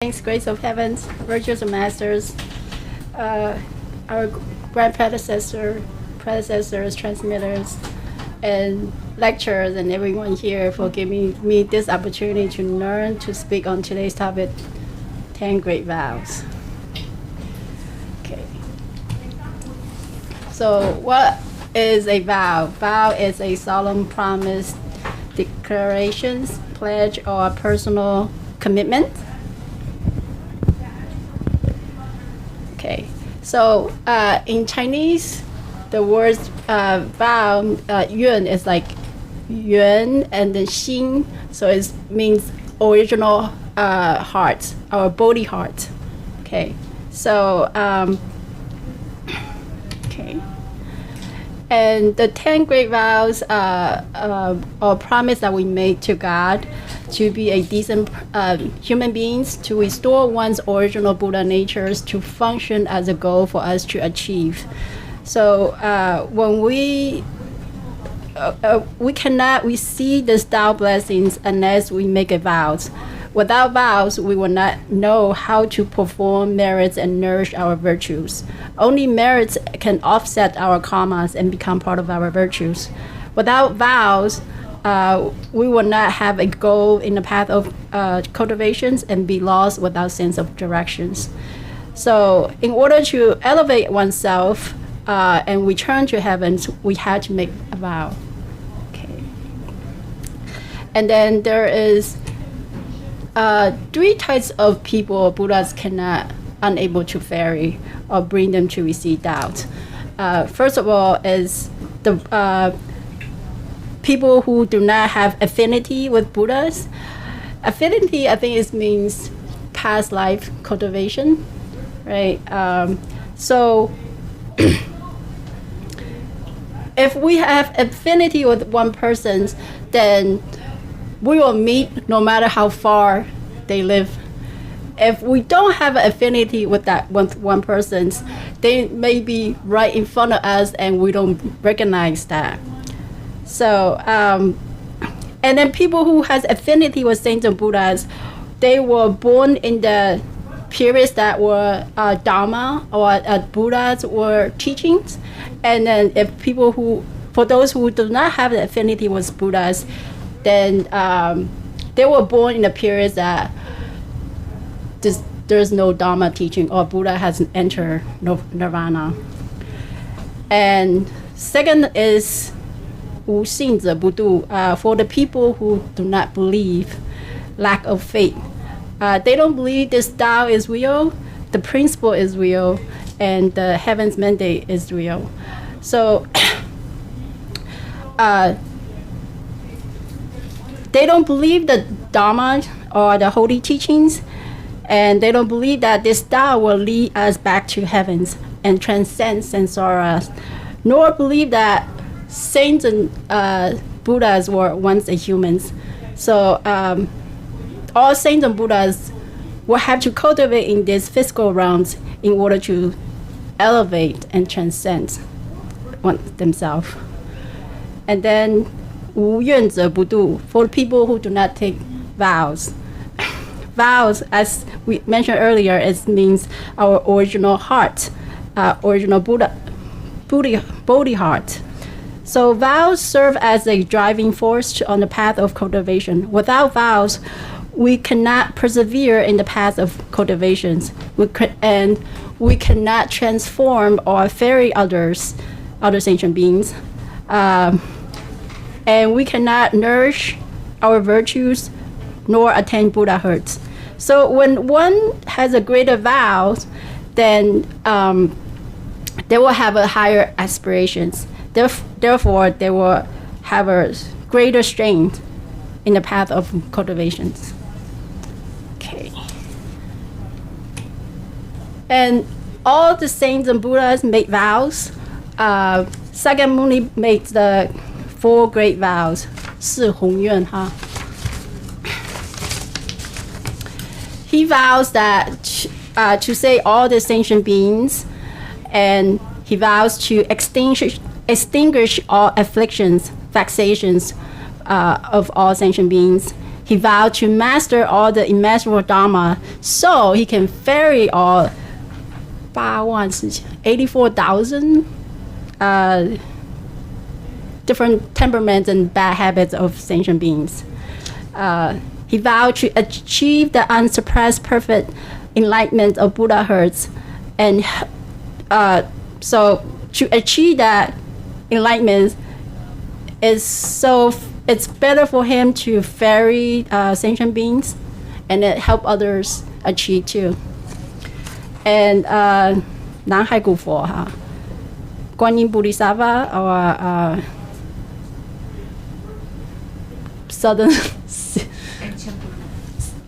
saints, grace of heavens, virtues of masters, our grand predecessors, transmitters, and lecturers, and everyone here for giving me this opportunity to learn to speak on today's topic, 10 Great Vows. Okay. So what is a vow? Vow is a solemn promise, declarations, pledge, or personal commitment. Okay. So in Chinese, the word vow, yuan is like yuan and then xin, so it means original heart, our body heart. Okay. So okay. And the 10 great vows or promise that we made to God to be a decent human beings, to restore one's original Buddha natures to function as a goal for us to achieve. So when we cannot receive the Tao blessings unless we make a vows. Without vows, we will not know how to perform merits and nourish our virtues. Only merits can offset our karmas and become part of our virtues. Without vows, we will not have a goal in the path of cultivations and be lost without sense of directions. So in order to elevate oneself and return to heavens, we had to make a vow. Okay. And then there is 3 types of people Buddhas cannot unable to ferry or bring them to receive doubt. First of all is the people who do not have affinity with Buddhas. Affinity, I think it means past life cultivation, right? So if we have affinity with one person, then we will meet no matter how far they live. If we don't have an affinity with that one person, they may be right in front of us and we don't recognize that. So, and then people who has affinity with saints and Buddhas, they were born in the periods that were Dharma or Buddhas were teachings. And then for those who do not have the affinity with Buddhas, then they were born in the periods that there's no Dharma teaching or Buddha hasn't entered nirvana. And second is 无信者不度, for the people who do not believe, lack of faith. They don't believe this Tao is real, the principle is real, and the heaven's mandate is real. So they don't believe the Dharma or the holy teachings, and they don't believe that this Tao will lead us back to heavens and transcend samsara, nor believe that saints and Buddhas were once humans. So all saints and Buddhas will have to cultivate in these physical realms in order to elevate and transcend themselves. And then 无愿者不度, for people who do not take vows. Vows, as we mentioned earlier, it means our original heart, original Bodhi heart. So vows serve as a driving force on the path of cultivation. Without vows, we cannot persevere in the path of cultivations, and we cannot transform or ferry other sentient beings. And we cannot nourish our virtues nor attain Buddhahood. So when one has a greater vow, then they will have a higher aspirations. Therefore, they will have a greater strength in the path of cultivations. Okay. And all the saints and Buddhas made vows. Sakyamuni made the 4 great vows. 四宏愿哈. He vows that to save all the sentient beings, and he vows to extinguish all afflictions, vexations of all sentient beings. he vowed to master all the immeasurable Dharma so he can ferry all 84,000 different temperaments and bad habits of sentient beings. He vowed to achieve the unsuppressed perfect enlightenment of Buddhahood. And so to achieve that enlightenment it's better for him to ferry sentient beings and help others achieve too. And 南海古佛哈，观音 Bodhisattva or Southern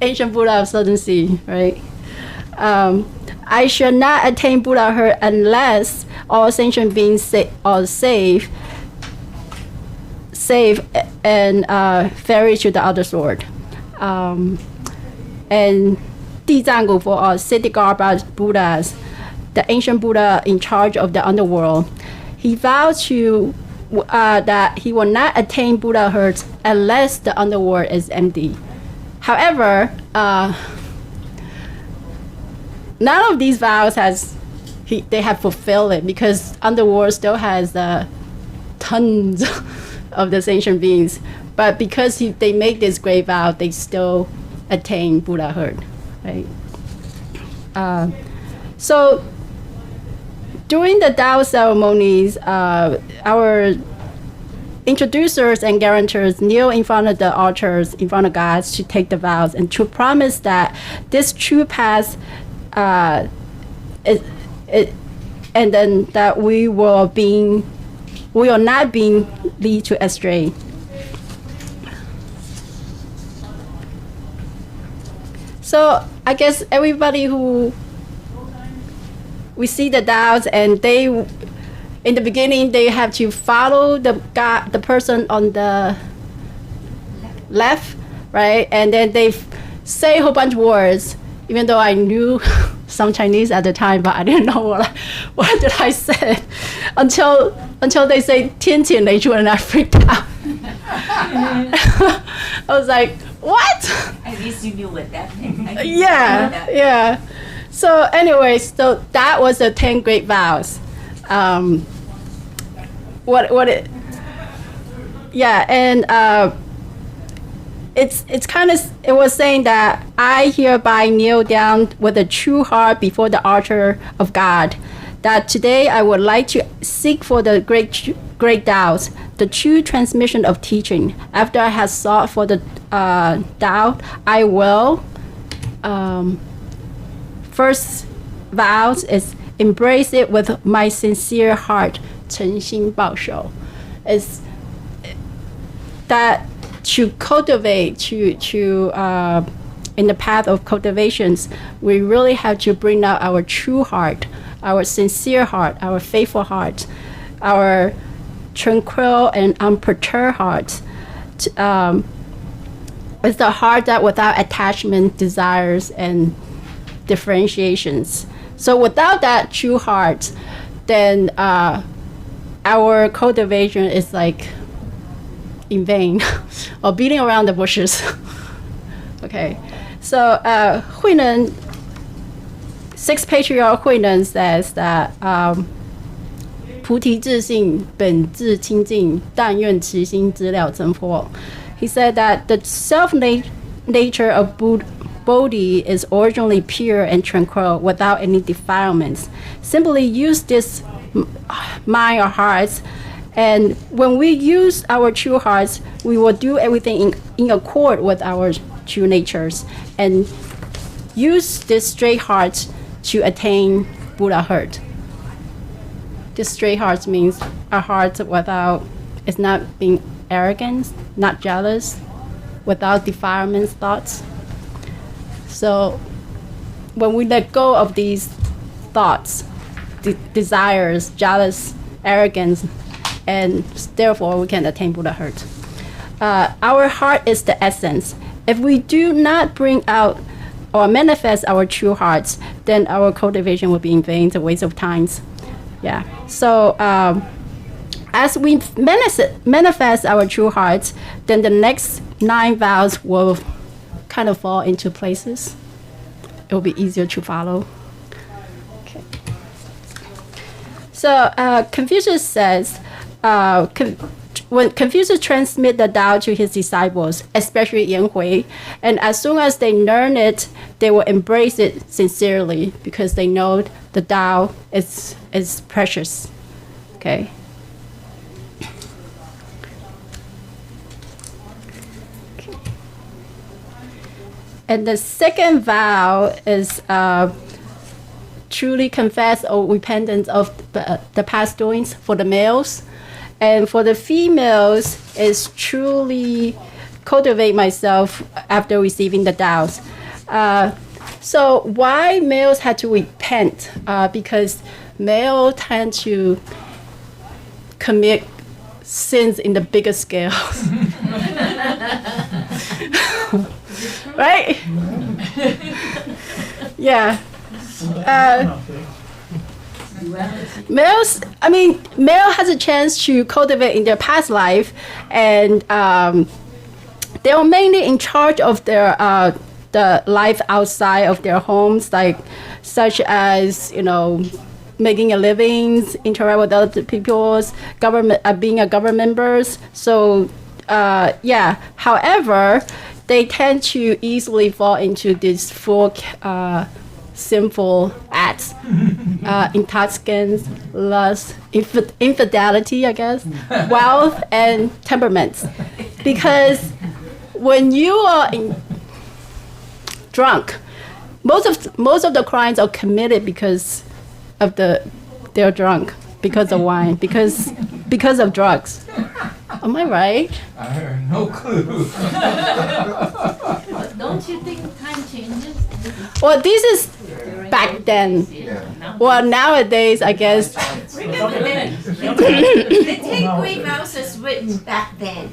ancient Buddha of Southern Sea, right? I shall not attain Buddhahood unless all sentient beings are safe and ferry to the other sword. And 地藏古佛 or Siddhigarbha Buddhas, the ancient Buddha in charge of the underworld, he vowed to that he will not attain Buddhahood unless the underworld is empty. However, none of these vows they have fulfilled it because underworld still has tons of the sentient beings. But because they make this great vow, they still attain Buddhahood, right? So during the Tao ceremonies, our introducers and guarantors kneel in front of the altars, in front of gods, to take the vows and to promise that this true path, and then that we will not be lead to astray. So I guess everybody we see the Taos, and in the beginning they have to follow the person on the left, right? And then they say a whole bunch of words, even though I knew some Chinese at the time, but I didn't know what did I say until they say 天前雷主, and I freaked out. I was like, what? At least you knew what that meant. Yeah. So anyway, so that was the 10 great vows. And it was saying that I hereby kneel down with a true heart before the altar of God, that today I would like to seek for the great Taos, the true transmission of teaching. After I have sought for the Tao, I will first vows is embrace it with my sincere heart, 诚心报守. Is that to cultivate, to in the path of cultivations, we really have to bring out our true heart, our sincere heart, our faithful heart, our tranquil and unperturbed heart. It's the heart that without attachment, desires, and differentiations. So without that true heart, then our cultivation is like in vain or beating around the bushes. Okay, so Huineng, Sixth Patriarch Huineng says that 菩提自性本自清净，但愿慈心资料增破. He said that the self-nature of Bodhi is originally pure and tranquil without any defilements. Simply use this mind or hearts, and when we use our true hearts, we will do everything in accord with our true natures and use this straight heart to attain Buddhahood. This straight heart means a heart without, it's not being arrogant, not jealous, without defilements, thoughts. So when we let go of these thoughts, desires, jealous, arrogance, and therefore we can attain Buddhahood. Our heart is the essence. If we do not bring out or manifest our true hearts, then our cultivation will be in vain, it's a waste of time. Yeah. So as we manifest our true hearts, then the next 9 vows will kind of fall into places. It will be easier to follow. Okay. So Confucius says, when Confucius transmit the Tao to his disciples, especially Yan Hui, and as soon as they learn it, they will embrace it sincerely because they know the Tao is precious. Okay. And the second vow is truly confess or repentance of the past doings for the males. And for the females, is truly cultivate myself after receiving the Taos. So why males had to repent? Because males tend to commit sins in the bigger scale. Right? Yeah. Male has a chance to cultivate in their past life, and they are mainly in charge of their the life outside of their homes, like such as making a living, interact with other people's government, being a government members. So however, they tend to easily fall into these four sinful acts: intoxicants, lust, infidelity, I guess, wealth, and temperaments. Because when you are drunk, most of the crimes are committed because of they're drunk, because of wine, because of drugs. Am I right? I have no clue. Don't you think time changes? Well, this is back then. Well, nowadays, I guess. Remember the 10 great vows is written back then.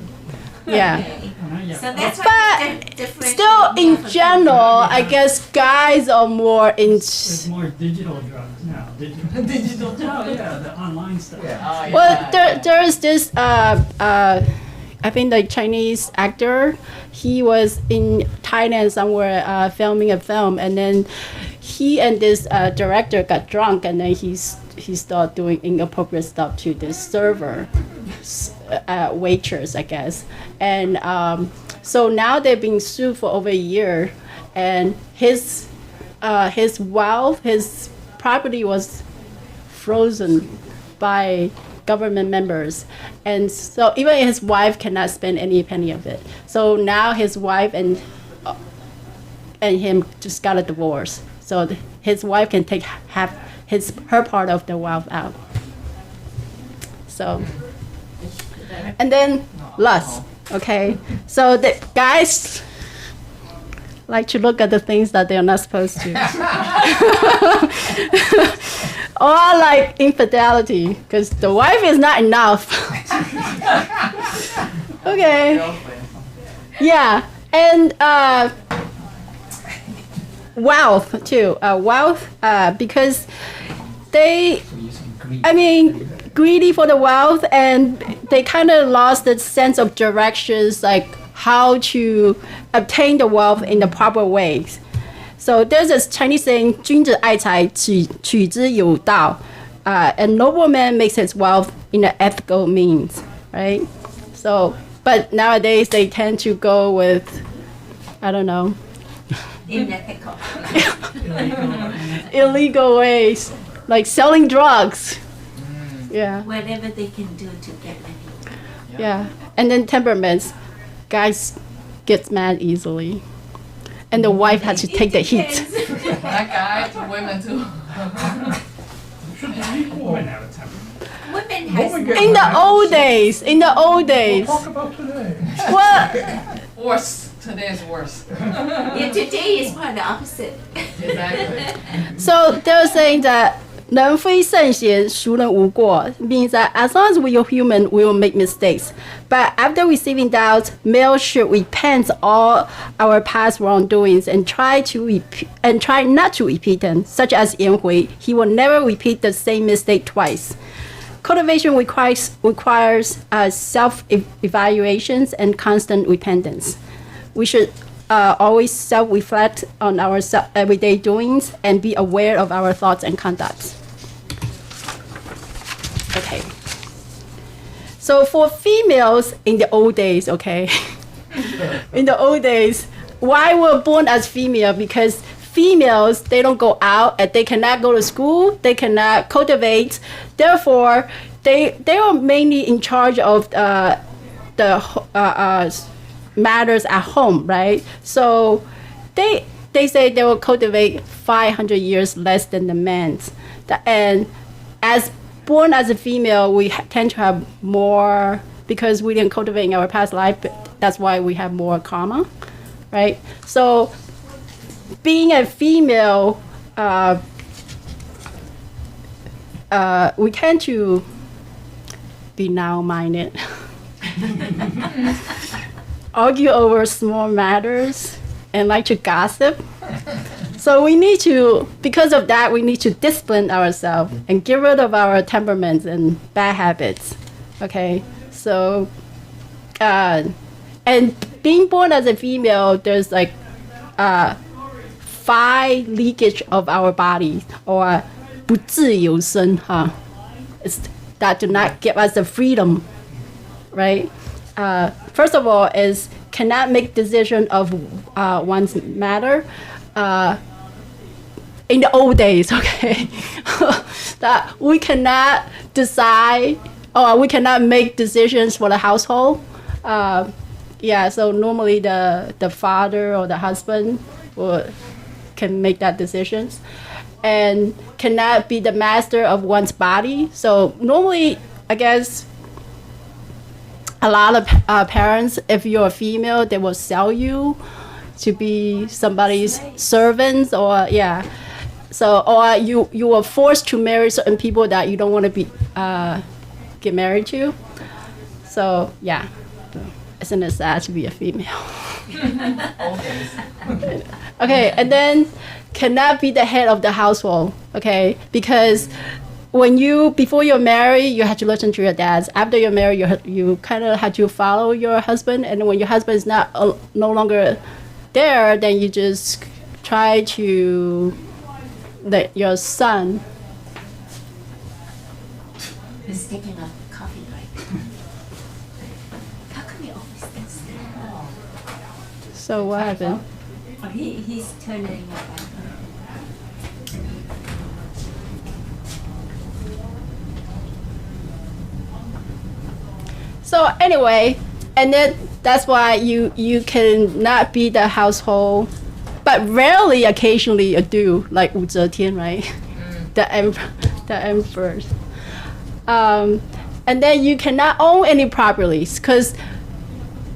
Yeah. Okay. So that's But why different. still, in general, I guess guys are more There's more digital drugs now. Digital drugs? Yeah, the online stuff. Yeah. Well, there is this. I think the Chinese actor. He was in Thailand somewhere filming a film, and then he and this director got drunk, and then he started doing inappropriate stuff to this server, waitress, I guess. And so now they're being sued for over a year, and his wealth, his property was frozen by government members, and so even his wife cannot spend any penny of it. So now his wife and him just got a divorce, so his wife can take half her part of the wealth out. So, and then lust. Okay, so the guys like to look at the things that they're not supposed to. Or like infidelity, because the wife is not enough. Okay. Yeah, and wealth too. Wealth, because they, greedy for the wealth, and they kind of lost the sense of directions, like how to obtain the wealth in the proper ways. So there's this Chinese saying, 君子爱财，取之有道. A nobleman makes his wealth in an ethical means, right? So, but nowadays they tend to go with, I don't know, Unethical. illegal ways, like selling drugs. Yeah. Whatever they can do to get money. Yeah, and then temperaments, guys get mad easily, and the wife has to take the heat. That guy to women too. Women have a temperament. Women has In the old days, Talk about today. well, Worse. Today is worse. yeah, today is quite the opposite. Exactly. so they're saying that 人非圣贤，孰能无过 means that as long as we are human, we will make mistakes. But after receiving doubts, males should repent all our past wrongdoings and try not to repeat them. Such as Yan Hui, he will never repeat the same mistake twice. cultivation requires self-evaluations and constant repentance. We should always self-reflect on our everyday doings and be aware of our thoughts and conducts. Okay. So for females in the old days, okay, in the old days, why we're born as female? Because females, they don't go out and they cannot go to school, they cannot cultivate. Therefore, they are mainly in charge of the matters at home, right? So they say they will cultivate 500 years less than the men. And as born as a female, we tend to have more, because we didn't cultivate in our past life, that's why we have more karma, right? So being a female, we tend to be narrow-minded, argue over small matters, and like to gossip. So we need to, because of that, we need to discipline ourselves and get rid of our temperaments and bad habits. Okay, so and being born as a female, there's like 5 leakage of our body, or 不自由身, it's that do not give us the freedom, right? First of all, is cannot make decision of one's matter. In the old days, okay, that we cannot decide, or we cannot make decisions for the household. So normally the father or the husband can make that decisions, and cannot be the master of one's body. So normally, I guess, a lot of parents, if you're a female, they will sell you to be somebody's servants, or so, or you are forced to marry certain people that you don't want to be get married to. So isn't it sad to be a female? Okay, and then cannot be the head of the household, okay? Because before you're married, you have to listen to your dads. After you're married, you kind of have to follow your husband. And when your husband is no longer there, then you just try to let your son. He's taking a coffee break. How come he always does that? So what happened? Oh, he's turning it back. So anyway, and then that's why you cannot be the household, but rarely, occasionally you do, like Wu Zetian, right? The emperors. And then you cannot own any properties, because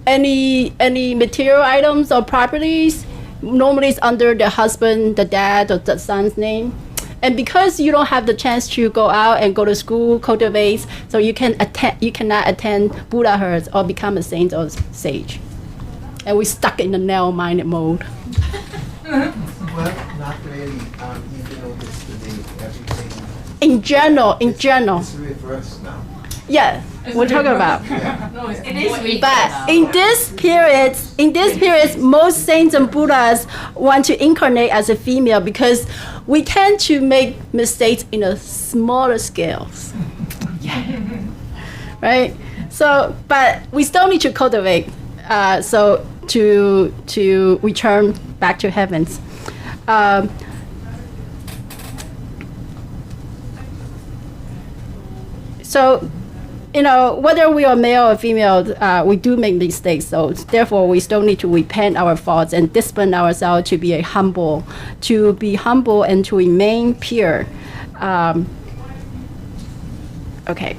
any material items or properties normally is under the husband, the dad, or the son's name. And because you don't have the chance to go out and go to school, cultivate, so you cannot attend Buddhahood or become a saint or sage. And we're stuck in the narrow-minded mode. Well, not really. Even though this today, everything. In general. It's reversed now. Yeah, we're talking about. No, It is reversed. But in this period, most saints and Buddhas want to incarnate as a female, because we tend to make mistakes in a smaller scales. Right? So, but we still need to cultivate, so to return back to heavens. So, whether we are male or female, we do make mistakes. So therefore, we still need to repent our faults and discipline ourselves to be humble and to remain pure. Okay.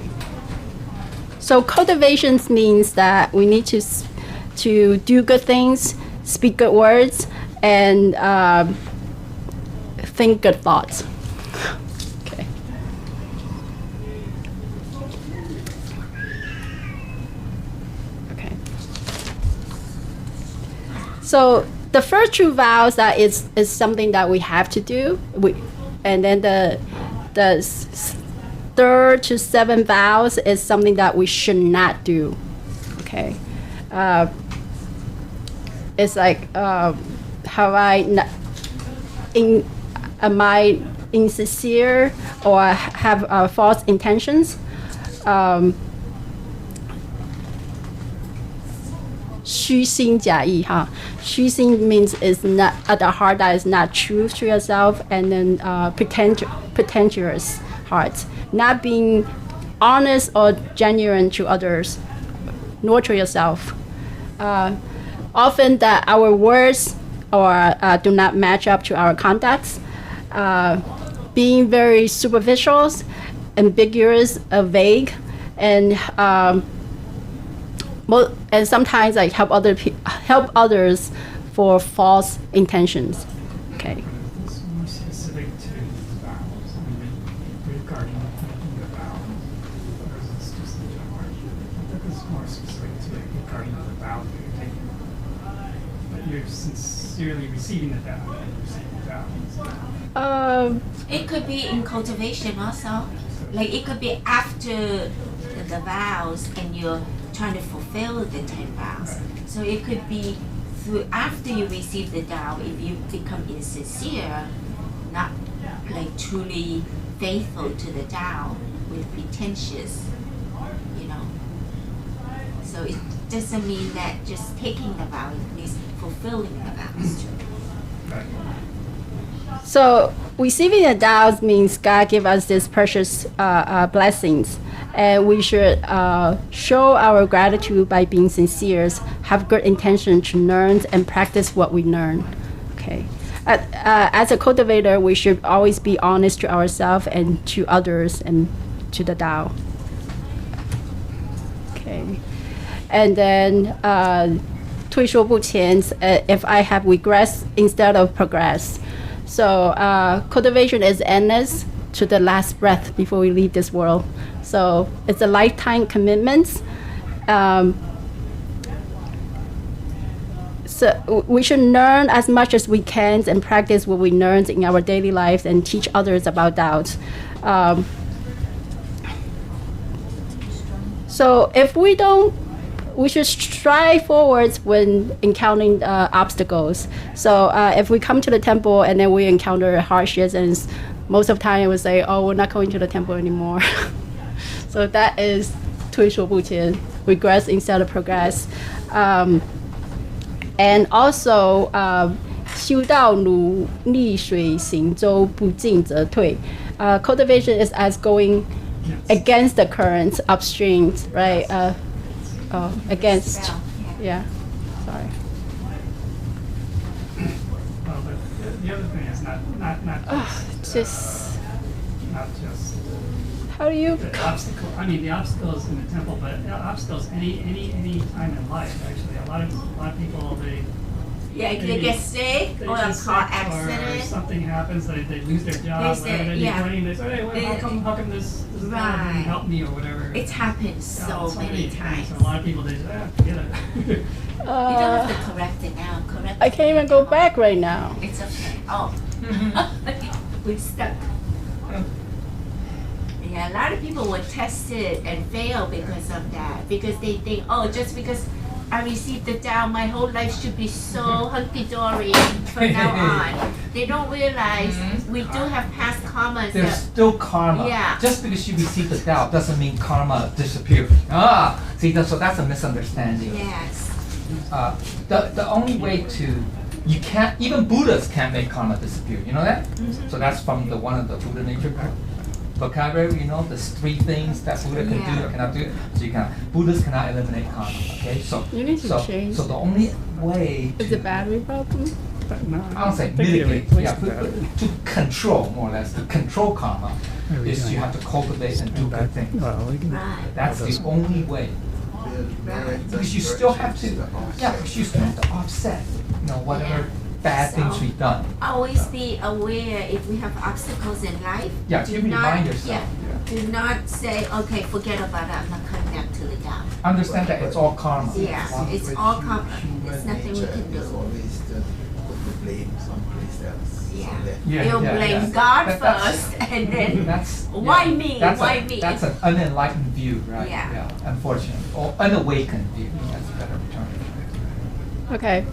So cultivations means that we need to do good things, speak good words, and think good thoughts. Okay. Okay. So the first two vows that is third to seven vows is something that we should not do. Okay. It's like, have I not, am I insincere or have false intentions? 虚心假意哈，虚心 means is not at the heart that is not true to yourself, and then pretentious heart, not being honest or genuine to others, nor to yourself. Often that our words or do not match up to our conducts, being very superficial, ambiguous, vague, and and sometimes like help others for false intentions. Okay. It's more specific to vows. I mean, regarding taking the vow, or is this just the general? I think it's more specific to regarding the vow that you're taking. That you're sincerely receiving the vow and receiving the vow. It could be in cultivation also. Like it could be after the vows and you're trying to fulfill the 10 vows. So it could be through after you receive the vow, if you become insincere, not like truly faithful to the vow, with pretentious, you know. So it doesn't mean that just taking the vow, it means fulfilling the vows too. So receiving the vows means God give us these precious blessings, and we should show our gratitude by being sincere, have good intention to learn and practice what we learn. Okay. As a cultivator, we should always be honest to ourselves and to others and to the Tao. Okay. And then 退缩不前, if I have regress instead of progress. So cultivation is endless to the last breath before we leave this world. So it's a lifetime commitment. So we should learn as much as we can and practice what we learned in our daily lives and teach others about doubt. So if we don't, we should strive forwards when encountering obstacles. So if we come to the temple and then we encounter hardships, and most of the time we say, oh, we're not going to the temple anymore. So that is 退缩不前, regress instead of progress. And also, 修道如逆水行舟，不进则退. Cultivation is as going against the current upstream, right? Against, yeah. Sorry. Well, but the other thing is not Just not just how do you? the obstacle. I mean, the obstacles in the temple, but obstacles any time in life. Actually, a lot of people Yeah, they get sick they or a get car sick or accident. something happens, they lose their job, They say- whatever they're yeah. doing. They say, hey, well, how come this Right. God didn't help me or whatever. It's happened Yeah, so many times. So a lot of people they say, forget it. You don't have to correct it now. Correct I it can't even go back right now. It's okay. Oh. We're stuck. Yeah, a lot of people were tested and fail because of that. Because they think, oh, just because I received the Tao, my whole life should be so hunky-dory from now on. They don't realize we do have past karmas. There's that- still karma. Yeah. Just because you receive the Tao doesn't mean karma disappears. See, so that's a misunderstanding. Yes. The only way to, you can't, even Buddhas can't make karma disappear. You know that? So that's from one of the Buddha nature vocabulary. You know, there's 3 things that Buddha can do or cannot do. So you can, Buddhas cannot eliminate karma. Okay, so You need to change. So the only way Is to, it battery problem? No, I don't say think they mitigate, replaced yeah, the battery. to control more or less, to control karma, is you have to cultivate and do good things. Right. That's the only way. Because you still have to, because you still have to offset, whatever bad things we've done. Always be aware if we have obstacles in life. Yeah, do you not, remind yourself. Do not say, okay, forget about it. I'm not coming back to the Tao. Understand that it's all karma. Yeah, it's all karma. There's nothing we can do. Always the blame someplace else. So Yeah. that- You'll blame God first, and then That's why me? That's Why a, me? That's an unenlightened view, right? Yeah. Unfortunately, or unawakened view. That's a better term. Okay.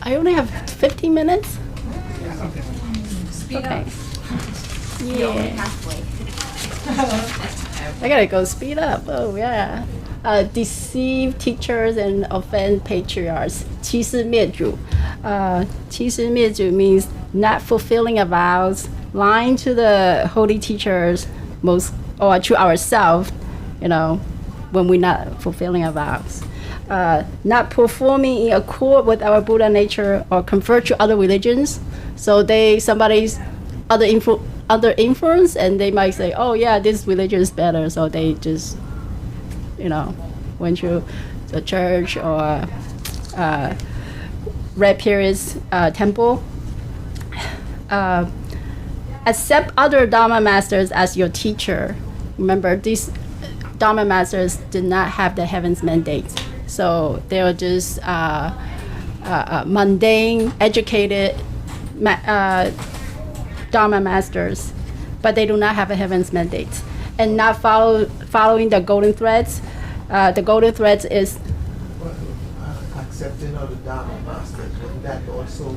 I only have 15 minutes. Speed Okay. up. You're only Yeah. halfway. I gotta go speed up. Oh yeah. Deceive teachers and offend patriarchs. 欺师灭祖. 欺师灭祖 means not fulfilling a vows, lying to the holy teachers, most or to ourselves, when we're not fulfilling our vows. Not performing in accord with our Buddha nature or convert to other religions. So somebody's other influence, and they might say, oh yeah, this religion is better, so they just went to the church or Red Period's temple. Accept other Dharma masters as your teacher. Remember, these Dharma masters did not have the heaven's mandate, so they were just mundane, educated Dharma masters, but they do not have a heaven's mandate, and not following the golden threads. The golden threads is Well, accepting of the Dharma masters, wouldn't that also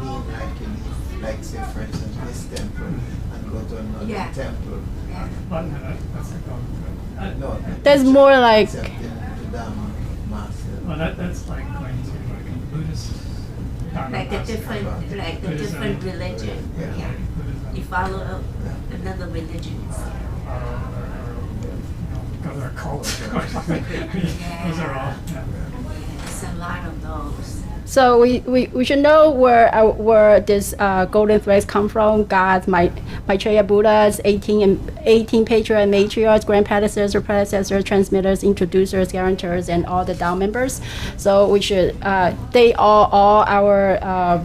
mean like you leave, like say for instance, this temple and go to another Yeah. temple? Yeah. But no, that's the problem. No. there's more like Accepting the Dharma master. Well, that's like going to like a Buddhist. Dharma Like the master. different, like the Buddhism. different religion. Yeah. Yeah. Buddhism. You follow another religion. Go to a cult. Those are all. Yeah. There's a lot of those. so we should know where this golden threads come from. Gods, Maitreya Buddhas, 18 patriarchs and matriarchs, grand predecessors, transmitters, introducers, guarantors, and all the Tao members. So we should they are all our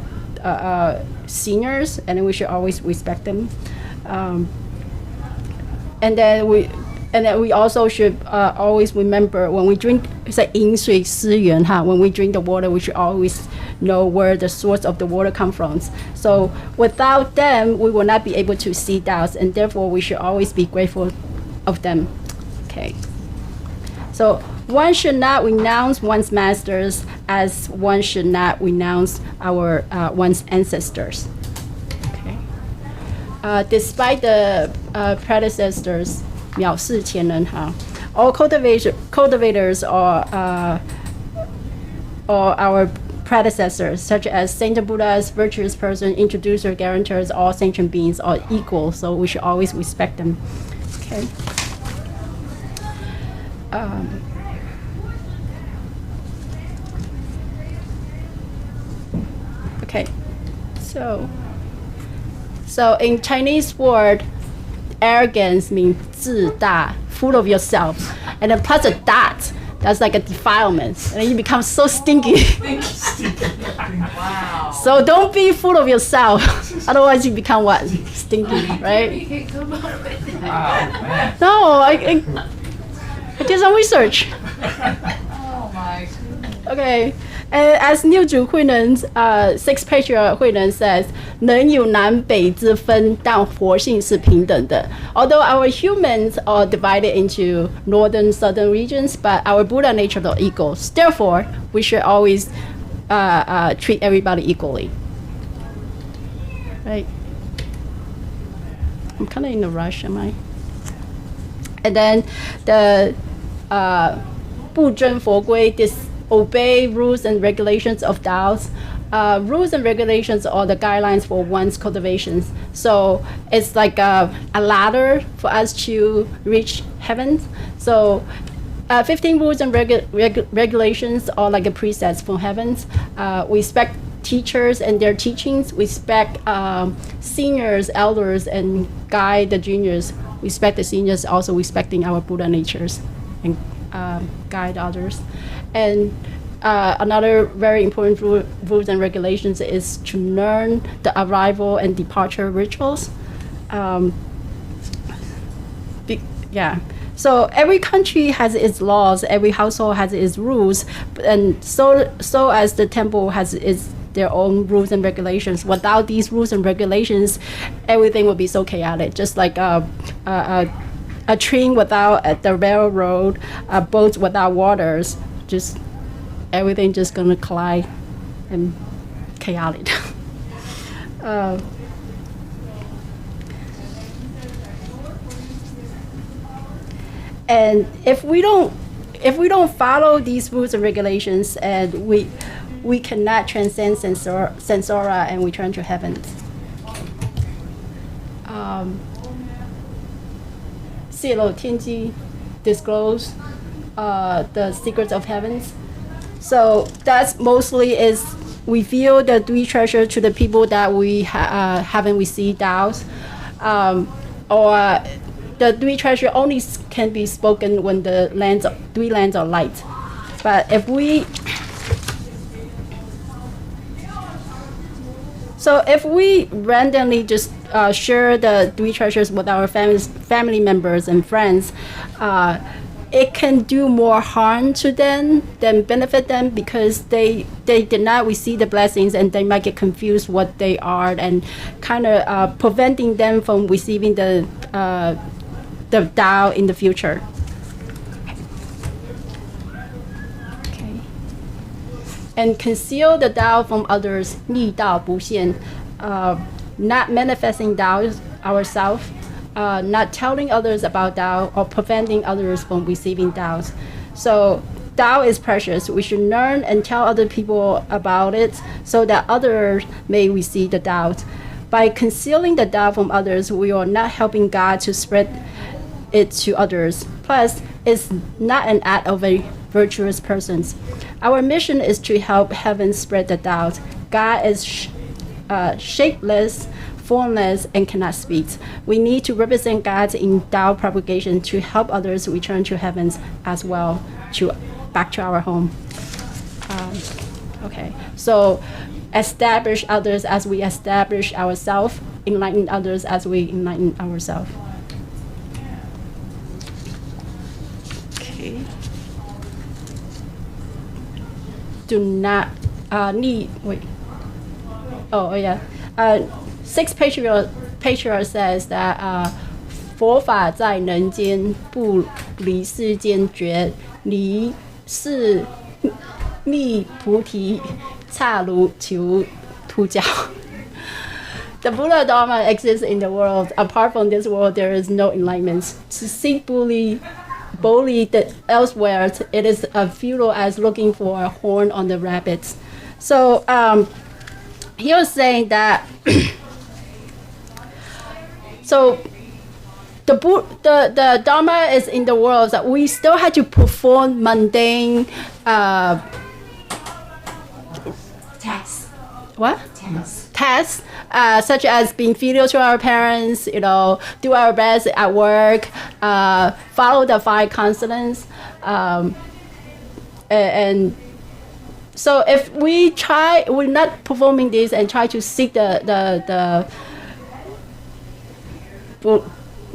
seniors, and we should always respect them. And then we also should always remember when we drink, it's like 饮水思源, when we drink the water, we should always know where the source of the water comes from. So without them, we will not be able to see doubts, and therefore we should always be grateful of them. Okay. So one should not renounce one's masters as one should not renounce one's ancestors. Okay. Despite the predecessors, 藐视前人, all cultivators are our predecessors, such as saint Buddhas, virtuous person, introducer, guarantors, all sentient beings are equal, so we should always respect them. Okay. Okay. So in Chinese word, arrogance means 自大, full of yourself, and then plus a dot, that's like a defilement, and then you become so stinky. Wow. So don't be full of yourself, otherwise you become what? Stinky, right? Wow, man. No, I did some research. Oh my goodness. Okay, and as 六祖慧能, Sixth Patriarch 慧能 says, 人有南北之分，但活性是平等的. Although our humans are divided into northern, southern regions, but our Buddha nature are equal. Therefore, we should always treat everybody equally. Right? I'm kind of in a rush, am I? And then the 不争佛规, disobey rules and regulations of Tao's. Rules and regulations are the guidelines for one's cultivations. So it's like a ladder for us to reach heaven. So 15 rules and regulations are like a precepts from heavens. We respect teachers and their teachings. We respect seniors, elders, and guide the juniors. Respect the seniors, also respecting our Buddha natures, and guide others. And another very important rules and regulations is to learn the arrival and departure rituals. So every country has its laws, every household has its rules, and so as the temple has its their own rules and regulations. Without these rules and regulations, everything would be so chaotic. Just like a train without the railroad, boats without waters, just everything just gonna collide and chaotic. And if we don't follow these rules and regulations, and we cannot transcend sensora and return to heaven. 泄露天机 disclose the secrets of heavens. So that's mostly is reveal the three treasures to the people that we haven't received out, or the three treasure only can be spoken when the three lands are light. But if we randomly just share the three treasures with our family members and friends, it can do more harm to them than benefit them, because they did not receive the blessings and they might get confused what they are, and kind of preventing them from receiving the Tao in the future. Okay. And conceal the Tao from others, 逆道不现, not manifesting Tao ourselves, not telling others about Tao, or preventing others from receiving Tao. So Tao is precious. We should learn and tell other people about it so that others may receive the Tao. By concealing the Tao from others, we are not helping God to spread it to others. Plus, it's not an act of a virtuous person. Our mission is to help heaven spread the Tao. God is shapeless, formless, and cannot speak. We need to represent God in Tao propagation to help others return to heavens as well, back to our home. Okay, so establish others as we establish ourselves, enlighten others as we enlighten ourselves. Okay. Do not need, wait. Oh yeah. Sixth patriarch says that 佛法在人间，不离世间觉，离世觅菩提，刹如求突教. The Buddha Dharma exists in the world. Apart from this world, there is no enlightenment. To seek boldly elsewhere, it is as futile as looking for a horn on the rabbits. So he was saying that. So the Dharma is in the world that we still had to perform mundane Tasks. What? Tasks. Such as being filial to our parents, do our best at work, follow the 5 consonants, and so if we're not performing this and try to seek the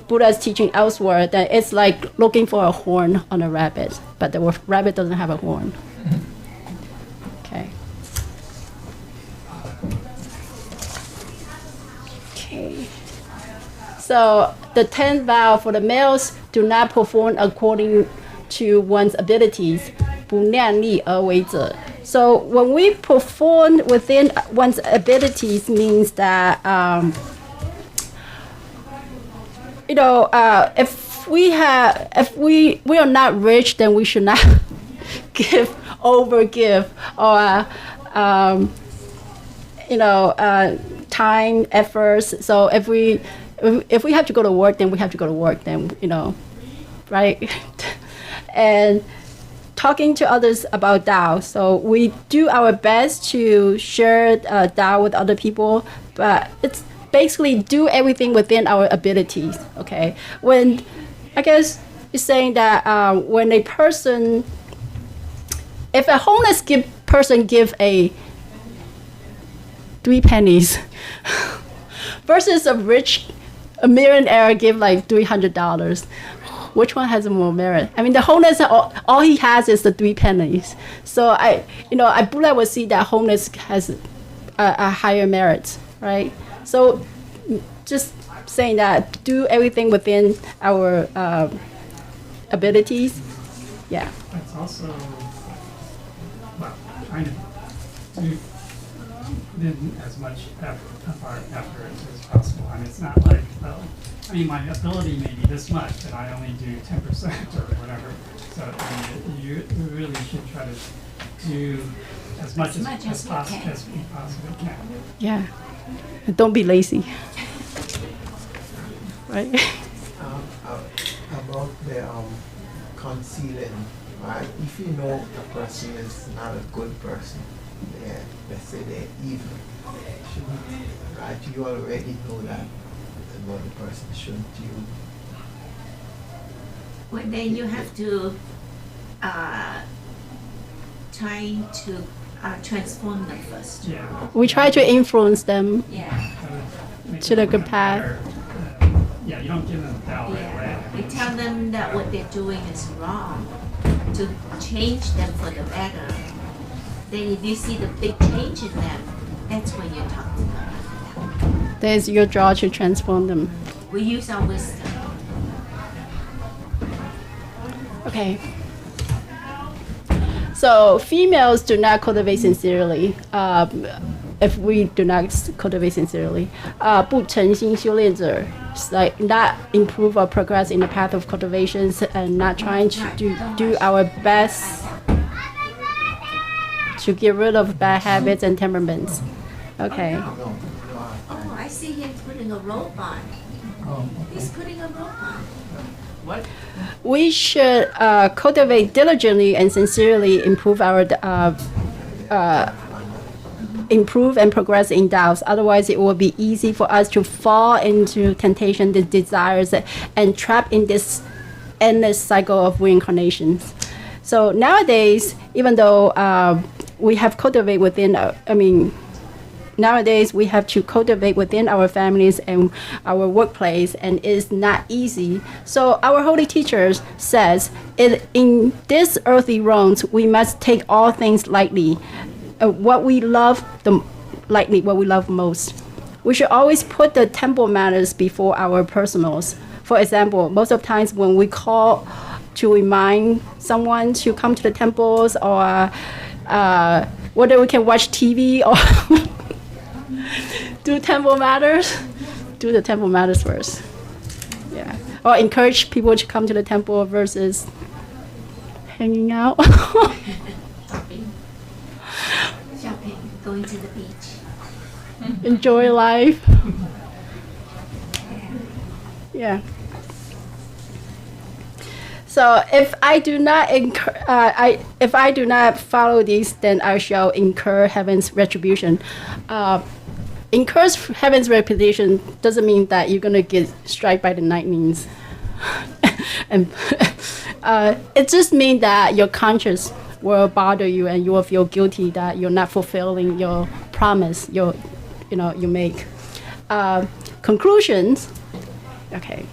Buddha's teaching elsewhere, then it's like looking for a horn on a rabbit, but the rabbit doesn't have a horn. Okay. Okay. So the 10th vow for the males: do not perform according to one's abilities. 不量力而为者. So when we perform within one's abilities means that if we are not rich, then we should not overgive, or time, efforts. So if we have to go to work, then we have to go to work. Then right, and talking to others about Tao. So we do our best to share Tao with other people, but it's basically do everything within our abilities. Okay, when I guess it's saying that when a person, if a homeless person give a 3 pennies versus a millionaire give like $300, which one has more merit? I mean, the homeless, all he has is the 3 pennies. So Buddha would see that homeless has a higher merit, right? So just saying that, do everything within our abilities. Yeah. It's also, well, trying to do put in as much effort as possible. I mean, it's not like, well, I mean, my ability may be this much, but I only do 10% or whatever. So I mean, you really should try to do as much as we possibly can. Yeah. And don't be lazy. Right? About the concealing, right? If you know a person is not a good person, let's say they're evil, right? You already know that about the person, shouldn't you? Well, then you have to try to transform them first. Yeah. We try to influence them. Yeah. To the good path. Yeah, you don't give them that right away. We tell them that what they're doing is wrong, to change them for the better. Then if you see the big change in them, that's when you talk to them. There's your job to transform them. We use our wisdom. Okay. So females do not cultivate sincerely. If we do not cultivate sincerely, 不诚心修炼者 is like not improve or progress in the path of cultivations and not trying to do our best to get rid of bad habits and temperaments. Okay. Oh, I see him putting a robe on. He's putting a robe on. What? We should cultivate diligently and sincerely improve our improve and progress in doubts. Otherwise, it will be easy for us to fall into temptation, the desires, and trap in this endless cycle of reincarnations. So nowadays, even though we have cultivate within, nowadays we have to cultivate within our families and our workplace, and it's not easy. So our holy teachers says, in this earthly realms, we must take all things lightly. What we love lightly, what we love most. We should always put the temple matters before our personals. For example, most of the times when we call to remind someone to come to the temples, or whether we can watch TV or do temple matters, do the temple matters first. Yeah. Or encourage people to come to the temple versus hanging out. Shopping, going to the beach. Enjoy life. Yeah. So if I do not if I do not follow these, then I shall incur heaven's retribution. Incurs heaven's reputation doesn't mean that you're gonna get struck by the lightnings, and it just means that your conscience will bother you, and you will feel guilty that you're not fulfilling your promise. You make conclusions. Okay.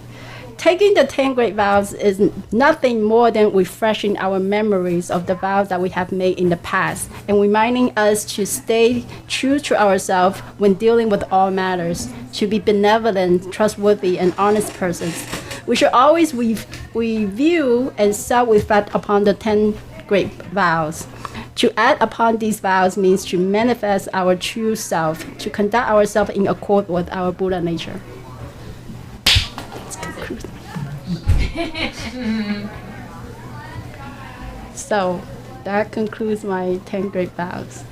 Taking the 10 great vows is nothing more than refreshing our memories of the vows that we have made in the past, and reminding us to stay true to ourselves when dealing with all matters, to be benevolent, trustworthy, and honest persons. We should always review and self-reflect upon the 10 great vows. To act upon these vows means to manifest our true self, to conduct ourselves in accord with our Buddha nature. So that concludes my 10 great vows.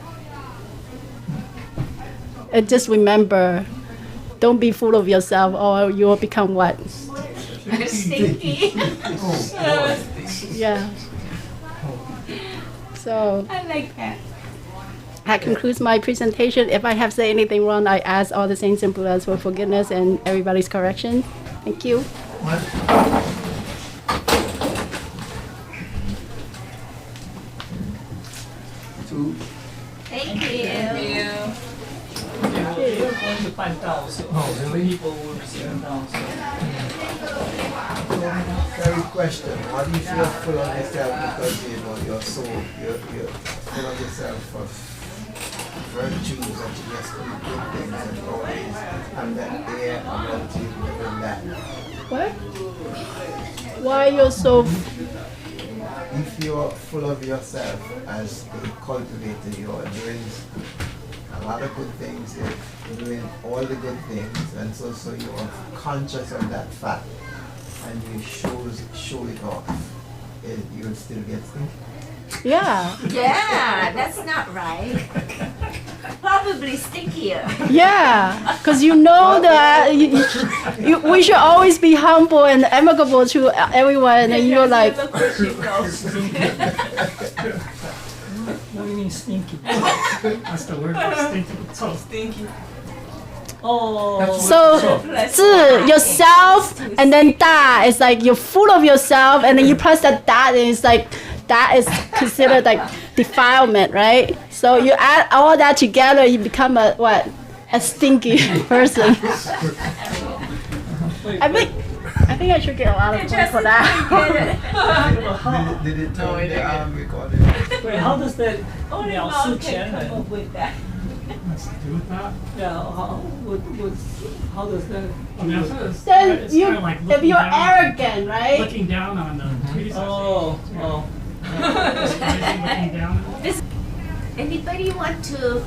And just remember, don't be full of yourself or you will become what? Stinky. Yeah. So I like that. that concludes my presentation. If I have said anything wrong, I ask all the saints and Buddhas for forgiveness and everybody's correction. Thank you. Thank you. Thank you. find Vows. So Oh, really? people were receiving Vows. Keri, question. What if you're full of yourself because you know you're full of yourself of virtues and you just do good things and always and that air about you doing that. What? Why you're so? If you're full of yourself as a cultivator, you're doing a lot of good things, you're doing all the good things, and so you're conscious of that fact, and you show it off, you'll still get stinky. Yeah, Yeah, that's not right. Probably stinkier. yeah. Because you know that we should always be humble and amicable to everyone, and you're like, Look where she goes. What do you mean stinky? That's the word, stinky. So stinky. Oh. so 自 yourself, and then 大 is like you're full of yourself, and then you plus that and it's like that is considered like defilement, right? So you add all that together, you become a what? A stinky person. I think I should get a lot of points for that. Did it turn the recording? Wait, how does that Only 秒 mom 数 can 钱 come up with that. What's to do with that? Yeah, how does that? I mean, it's Then it's you, kinda like if looking you're down, arrogant, right? looking down on the predecessors. Oh. Looking down. Anybody want to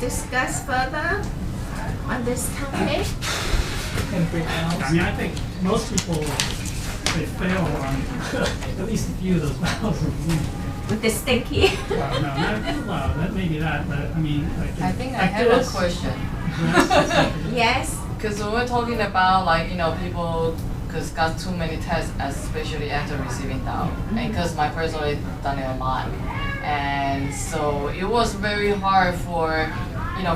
discuss further on this topic? Can break I down. mean, I think most people, they fail on at least a few of those vows. With the stinky? Well, no, well, that may be that, but I mean, like. I think I like have a this, question. dress, Yes. Because when we're talking about like, people because got too many tests, especially after receiving Tao. And because my personally done it a lot. And so it was very hard for,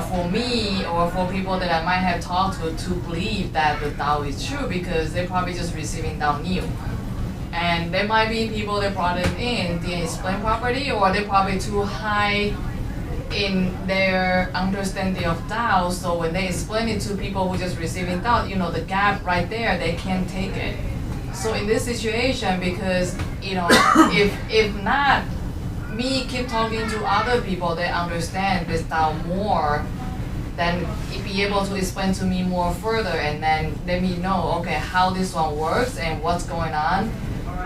for me or for people that I might have talked to believe that the Tao is true because they're probably just receiving Tao new. And there might be people that brought it in, didn't explain properly, or they're probably too high in their understanding of Tao, so when they explain it to people who just receiving Tao, the gap right there, they can't take it. So in this situation, because, if not, me keep talking to other people that understand this Tao more, then be able to explain to me more further and then let me know, okay, how this one works and what's going on.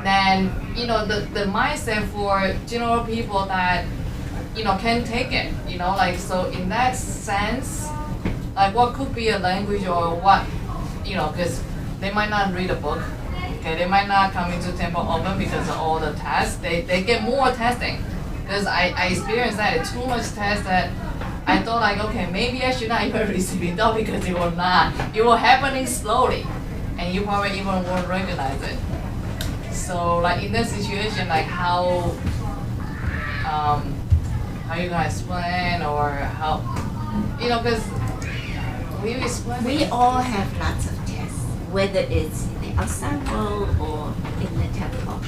Then, the mindset for general people that can take it, so in that sense, like what could be a language or what, because they might not read a book, okay, they might not come into temple open because of all the tests, they get more testing, because I experienced that, too much test that I thought like, okay, maybe I should not even receive it though, because it will not, it will happening slowly, and you probably even won't recognize it. So like in that situation, like how you gonna explain or how, because we explain. We all have lots of tests, whether it's in the outside world or in the temple.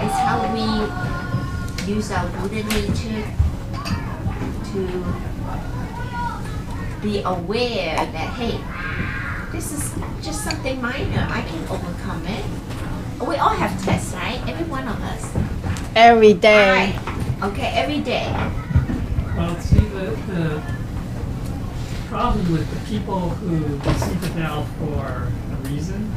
It's how we use our Buddha nature to be aware that, hey, this is just something minor, I can overcome it. We all have tests, right? Every one of us. Every day. Right. Okay, every day. Well, see, the problem with the people who receive the Tao for a reason,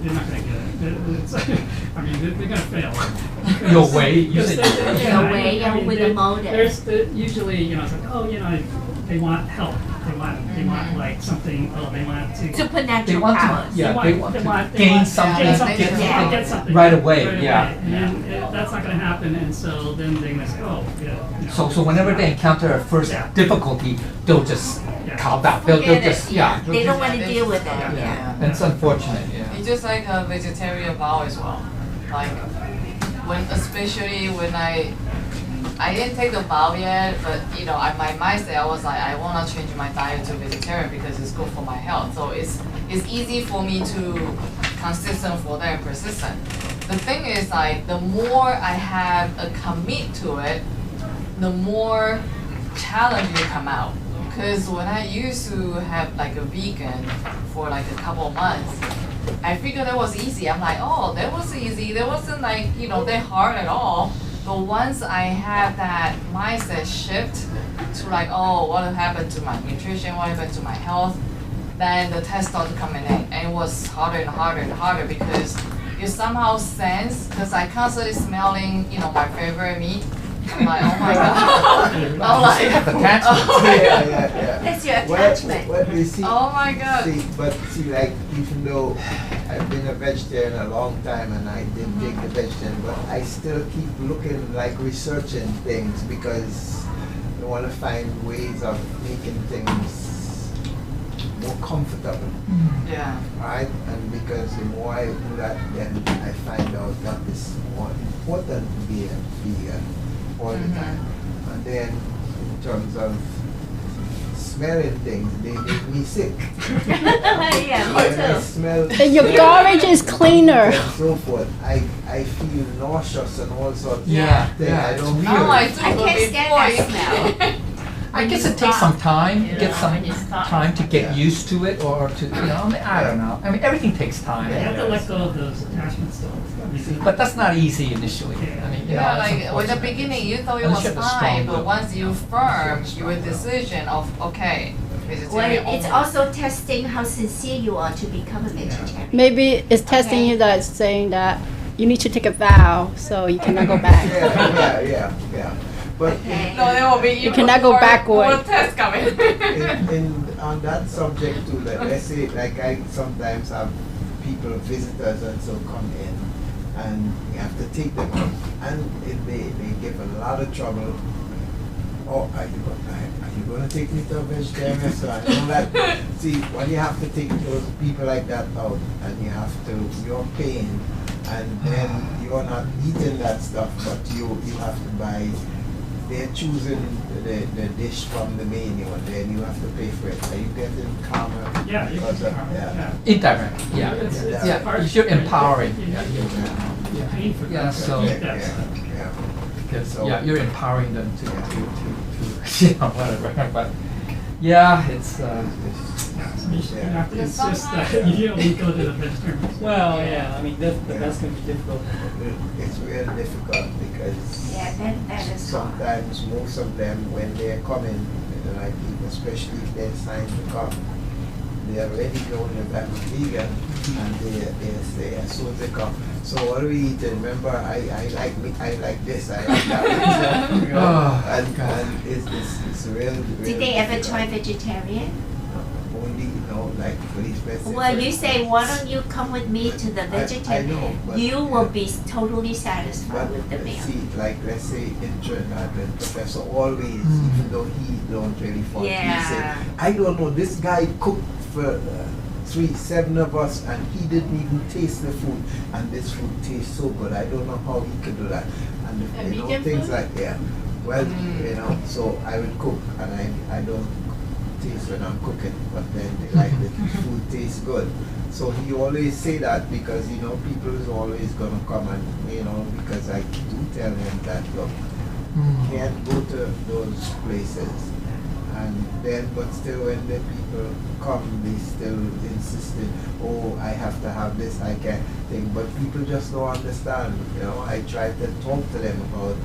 they're not going to get it. I mean, they're going to fail. Your way, you Because said they- Your way, I mean, with a motive. Usually, it's like, they want help. They want like something. Oh, they want to. they Supernatural want powers. to, yeah, they want to they gain want- something, Get something. Yeah. Get something. Right away, yeah. And that's not going to happen, and so then they're going to say, oh, yeah. So whenever they encounter a first Yeah. difficulty, they'll just Yeah. calm down. They'll Forget just, it. yeah. They don't want to deal with it. Yeah. Yeah. It's unfortunate, yeah. It's just like a vegetarian vow as well. Like especially when I didn't take the vow yet, but my mindset I was like I want to change my diet to vegetarian because it's good for my health. So it's easy for me to consistent for that and persistent. The thing is like the more I have a commit to it, the more challenge will come out. Because when I used to have like a vegan for like a couple of months, I figured that was easy. I'm like, oh, that was easy. That wasn't like, that hard at all. But once I had that mindset shift to like, oh, what happened to my nutrition? What happened to my health? Then the test started coming in, and it was harder and harder and harder because you somehow sense, because I constantly smelling, my favorite meat. I'm like, oh my god. I'm like, Yeah. That's your attachment. Well, you see, oh my god. see, like, even though I've been a vegetarian a long time and I did take the vegetarian, but I still keep looking, like researching things because I want to find ways of making things more comfortable. Yeah. Right? And because the more I do that, then I find out that it's more important to be a vegan all the time. And then in terms of smelling things, they make me sick. Yeah, me When I too. smell And your garbage is cleaner. and so forth, I feel nauseous and all sorts Yeah, of things. yeah, I it's don't Now I feel do, I but can't stand before that smell. I guess it takes some time, get some when you stop. time to get Yeah. used to it, or to, I don't know. I mean, everything takes time. You have to let go of those attachments though. But that's not easy initially. I mean, Yeah, that's like with the unfortunate. beginning you thought it Unless was you have a strong fine, but will. once you firm your decision of okay, vegetarian Well, it's only. also testing how sincere you are to become a vegetarian. Maybe it's testing Okay. you that it's saying that you need to take a vow so you cannot go back. Yeah. But Okay. No, there will be even cannot go more, backward. more tests coming. on that subject too, like let's say, like I sometimes have people, visitors and so come in, and you have to take them out, and they give a lot of trouble. Oh, are you going to take me to a vegetarian restaurant? You know that, see, when you have to take those people like that out, and you have to, you're paying, and then you're not eating that stuff, but you have to buy. They're choosing the dish from the menu, and then you have to pay for it. Are you getting calmer? Yeah, you because can of- comment, yeah. Indirect, yeah. It's Yeah, hard. you're empowering. You're paying for Yeah, them so- to Yeah, eat that stuff. yeah. Because, So- you're empowering them to whatever. But yeah, it's Yeah, so you should have to Yeah. insist that you only go to the vegetarian. Well, yeah, I mean, that's gonna be difficult. It's real difficult because Yeah, that is hard. sometimes most of them, when they're coming, like especially if they're signed to come, they already know that I'm vegan, and they say as soon as they come, so what are we eating? Remember, I like meat, I like this, I like that. So, you know, Oh, and God. it's real. Did they ever try vegetarian? Only, like policemen. Well, you say, why don't you come with me to the I know, vegetarian? but- You will be totally satisfied with the meal. see, like let's say in Trinidad, the professor always, Mm. even though he don't really follow, he Yeah. say, I don't know, this guy cooked for 7 of us, and he didn't even taste the food, and this food tastes so good. I don't know how he could do that, and things like Well, so I will cook, and I don't taste when I'm cooking, but then like the food tastes good. So he always say that because people is always gonna come, and because I do tell him that look, can't go to those places, and then but still when the people come, they still insisted, oh, I have to have this, I can't think, but people just don't understand. I try to talk to them about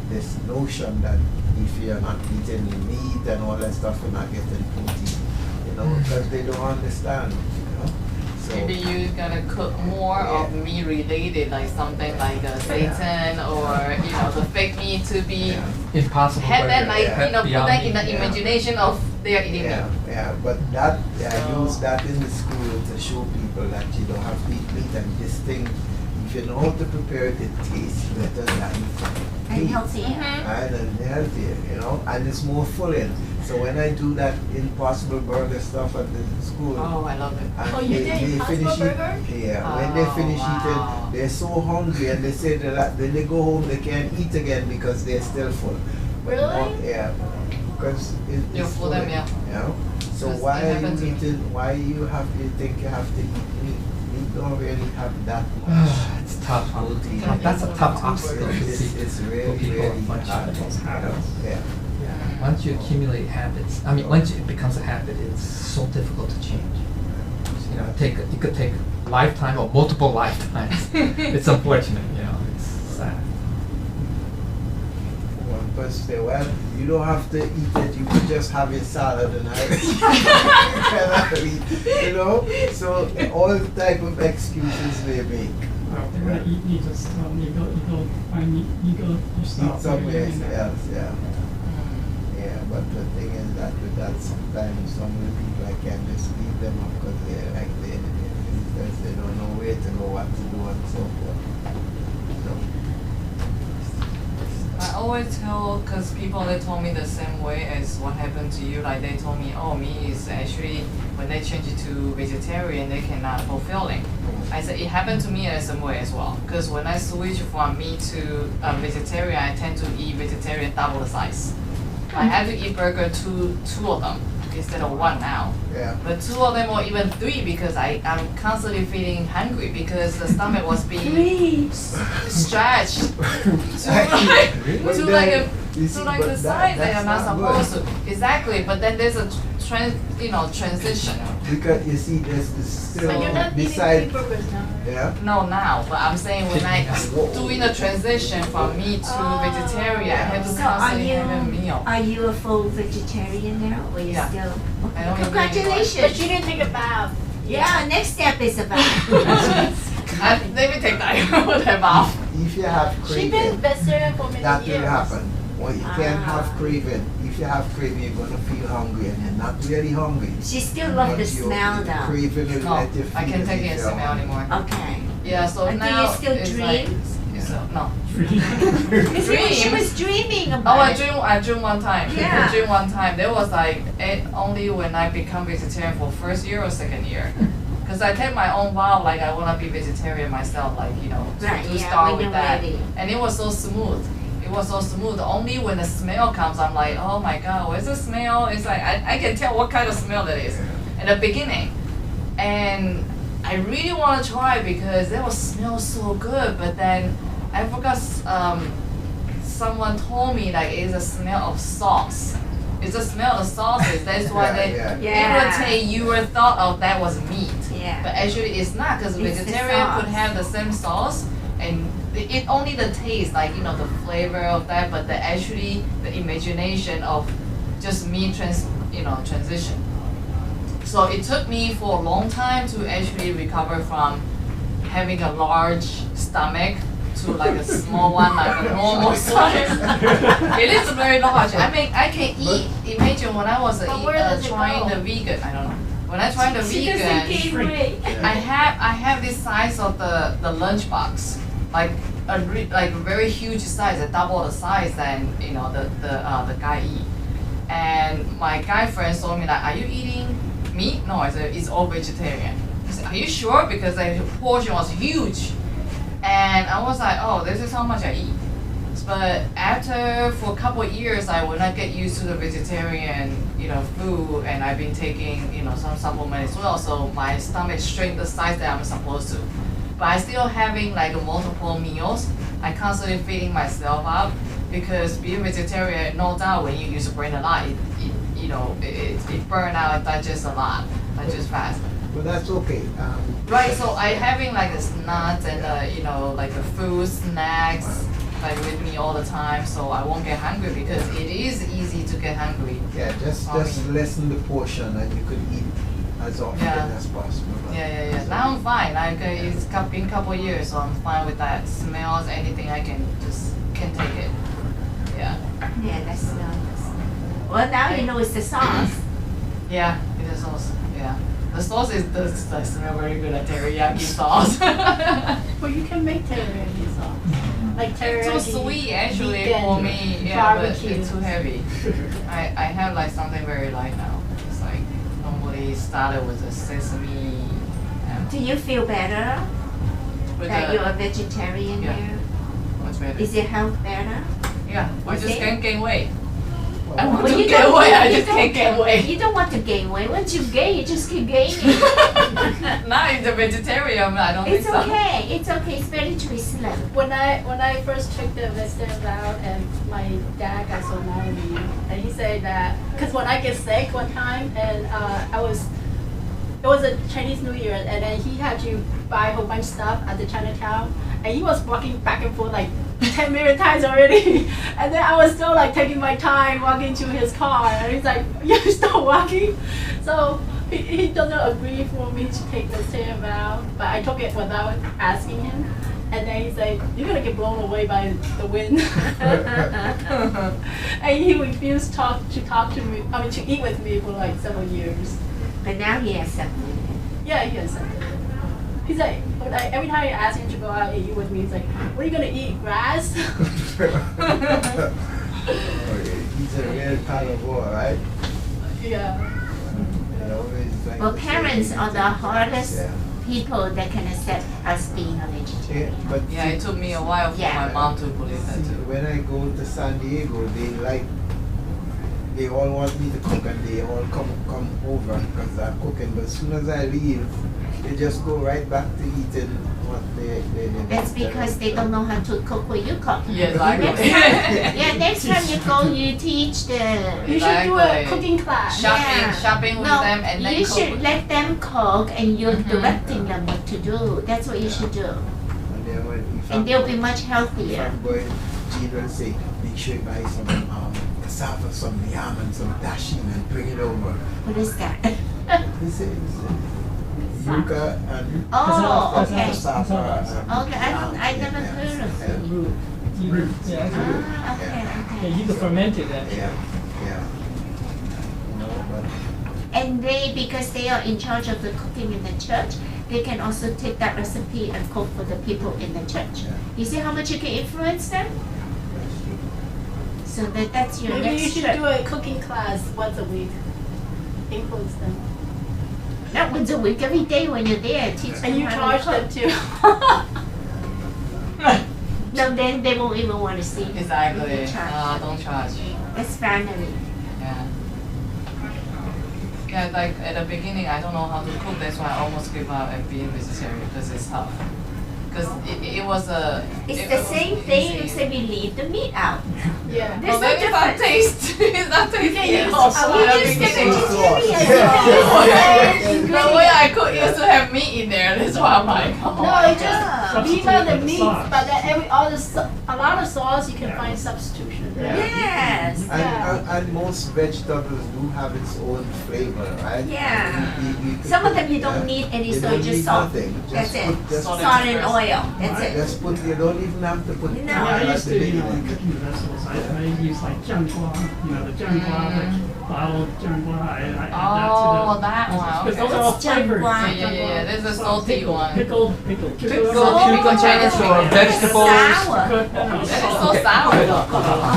this notion that if you're not eating meat and all that stuff, you're not getting protein, because they don't understand, So, Maybe you gotta cook more of meat related, like something like Satan or the fake meat to be impossible. have that burger, like put beyond that in the meat. imagination of their eating yeah, meat. yeah, but that I So- use that in the school to show people that you don't have to eat meat, and this thing, if you know how to prepare it, it tastes better than And meat. healthier. Right, and healthier, and it's more filling. So when I do that Impossible Burger stuff at the school, Oh, I love it. and Oh, you did Impossible finish Burger? Yeah, when they finish wow. eating, they're so hungry, and they say that when they go home they can't eat again because they're still full. But Really? yeah, because You it's fool them, filling, yeah. So Because why it are happened to you me. eating? Why you think you have to eat meat? Meat don't really have that much. It's tough. protein. That's a tough obstacle to It's see. really, people really function. hard. Yeah. Yeah. once you accumulate habits, I mean, once it becomes a habit, it's so difficult to change. You know, it could take a lifetime or multiple lifetimes. It's unfortunate, you know, it's sad. One person say, well, you don't have to eat it, you could just have a salad and I you know? So all type of excuses they make. Well, they're gonna eat, you just, you go find, you stop. Eat somewhere else, yeah. Yeah, but the thing is that with that sometimes some of the people I can just leave them up because they're like they don't know where to go, what to do and so forth. I always tell, because people, they told me the same way as what happened to you. Like they told me, oh, meat is actually, when they change it to vegetarian, they cannot fulfilling. I said, it happened to me the same way as well. Because when I switch from meat to vegetarian, I tend to eat vegetarian double the size. I have to eat burger two of them instead of one now. Yeah. But two of them or even three because I'm constantly feeling hungry because the stomach was being stretched to like the size that I'm not supposed to. Exactly, but then there's a transition. Because you see, there's still So you're not eating beside, burgers now? yeah. No, now, but I'm saying when I doing the transition from meat to vegetarian, I have to So constantly have a meal. are you a full vegetarian now, or you Yeah. still? I don't eat Congratulations! But you didn't take a bath. Yeah, next step is about. Let me take that. Whatever. off. If you have She been craving, vegetarian for many that years. will happen. Well, you can't have craving. If you have craving, you're gonna feel hungry, and you're not really hungry. She still loves the But your smell though. craving will No, let you feel I can't take as it if smell you're hungry. anymore. Okay. Yeah, so And do you now still it's dream? like no. She was dreaming about Oh, it. I dream one time. Yeah. I dream one time. There was like only when I become vegetarian for first year or second year. Because I take my own vow, like I want to be vegetarian myself, like, you know, Right, to yeah, start when with you're that. ready. And it was so smooth. It was so smooth. Only when the smell comes, I'm like, oh my God, what's the smell? It's like, I can tell what kind of smell that is in the beginning. And I really want to try because it was smell so good, but then I forgot, someone told me like it's a smell of sauce. It's a smell of sauces. That's why they Yeah. irritate you or thought of that was meat. Yeah. But actually it's not because It's the vegetarian could sauce. have the same sauce and it only the taste, like, you know, the flavor of that, but the imagination of just meat transition. So it took me for a long time to actually recover from having a large stomach to like a small one, like a normal size. It is very large. I mean, I can eat. Imagine when I was But where does it trying go? the vegan. I don't know. When I tried the She vegan, doesn't gain weight. I have this size of the lunch box, like like a very huge size, double the size than, you know, the guy eat. And my guy friends told me like, are you eating meat? No, I said it's all vegetarian. He said, are you sure? Because the portion was huge. And I was like, oh, this is how much I eat. But after, for a couple of years, I would not get used to the vegetarian, you know, food, and I've been taking, you know, some supplements as well, so my stomach shrink the size that I'm supposed to. But I still having like multiple meals. I constantly feeding myself up because being vegetarian, no doubt, when you use your brain a lot, it burn out and digest a lot, digest fast. But that's okay. Right, so I having like this nuts and you know, like the food snacks like with me all the time, so I won't get hungry because it is easy to get hungry. Yeah, just lessen the portion and you could eat as often Yeah. as possible. Yeah. Now I'm fine. It's been a couple years, so I'm fine with that. Smells, anything I can take it. Yeah. Yeah, that's nice. Well, now you know it's the sauce. Yeah, it is sauce. Yeah. The sauce does smell very good, like teriyaki sauce. Well, you can make teriyaki sauce. Like It's teriyaki. too sweet actually vegan for me. Yeah, but barbecue. it's too heavy. I have like something very light now. It's like normally started with a sesame and Do you feel better with that you're a vegetarian Yeah. now? what's better? Is your health better? Yeah, I Is just it? can't gain weight. I want Well, to you get don't- away. I you just don't- can't get away. You don't want to gain weight. Once you gain, you just keep gaining. Now it's a vegetarian. I don't It's think so. okay. It's okay. It's very twisted. When I first took the vegetarian vow, and my dad got so mad at me, and he said that because when I get sick one time, and it was a Chinese New Year, and then he had to buy a whole bunch of stuff at the Chinatown, and he was walking back and forth like 10 million times already, and then I was still like taking my time walking to his car, and he's like, "You stop walking," so. He doesn't agree for me to take the vegetarian vow, but I took it without asking him. And then he said, "You're gonna get blown away by the wind." And he refused to talk to me. I mean, to eat with me for like several years. But now he accepted it. Yeah, he accepted it. He's like, every time I ask him to go out and eat with me, he's like, "What are you gonna eat? Grass?" Okay, he's a real carnivore, right? Yeah. They always like Well, to say parents they are the eat hardest Yeah. people that can accept us being a Yeah, vegetarian. but Yeah, it took me a while for Yeah. my mom to believe that see, too. when I go to San Diego, they all want me to cook and they all come over because I'm cooking. But as soon as I leave, they just go right back to eating what they That's because they don't know how to cook what you cook. Yes, Next exactly. time, yeah, next time you go, you teach the. You should do a Exactly. cooking class. Shopping with No, them and then you cook. should let them cook and you're Mhm. directing them what to do. That's what you should do. And then And they'll be much healthier. If I'm going, Gene will say, make sure you buy some cassava, some yam and some dasheen and bring it over. What is that? This is yuca and Oh, okay. cassava. Okay, I never heard of it. Root. Yeah, it's a root. Ah, okay, Yeah, okay. you can ferment it actually. Yeah, yeah. You know, but And they, because they are in charge of the cooking in the church, they can also take that recipe and cook for the people in the church. Yeah. You see how much you can influence them? that's true. So that's your Maybe you next should trip. do a cooking class once a week. Influence them. Not once a week, every day when you're there, teach them And you how to charge cook. them too. No, then they won't even want to see you. Exactly. You charge. Don't charge. That's family. Yeah. Yeah, like at the beginning, I don't know how to cook. That's why I almost gave up at being vegetarian because it's tough. Because it was a. It's it the was same thing easy. except we leave the meat out. Yeah. There's Well, no then it's not difference. taste. It's not tasty can at use all. sauce. We At the just get beginning. vegetarian. The way I cook used to have meat in there. That's why I'm like, oh No, my it's just God. leave out the Substitute meat, sauce. but then a lot of sauce you can find substitution. Yeah. Yes. And most vegetables do have its own flavor, right? Yeah. We Some of them you don't need any You soy, don't just need salt. nothing. That's Just it. put- just Salt put- Salt and oil. That's Right, it. just put, you don't even have to put No. Yeah, I oil at used the to, beginning. cooking the vegetables, I use like 酱瓜, the 酱瓜, like bottled 酱瓜, I add that to the. Oh, that one. Because those Okay. are all What's 酱瓜? flavored. Yeah. There's a salty one. Pickled. Pickled Chinese So food. vegetables. Sour. Cook. That is so sour.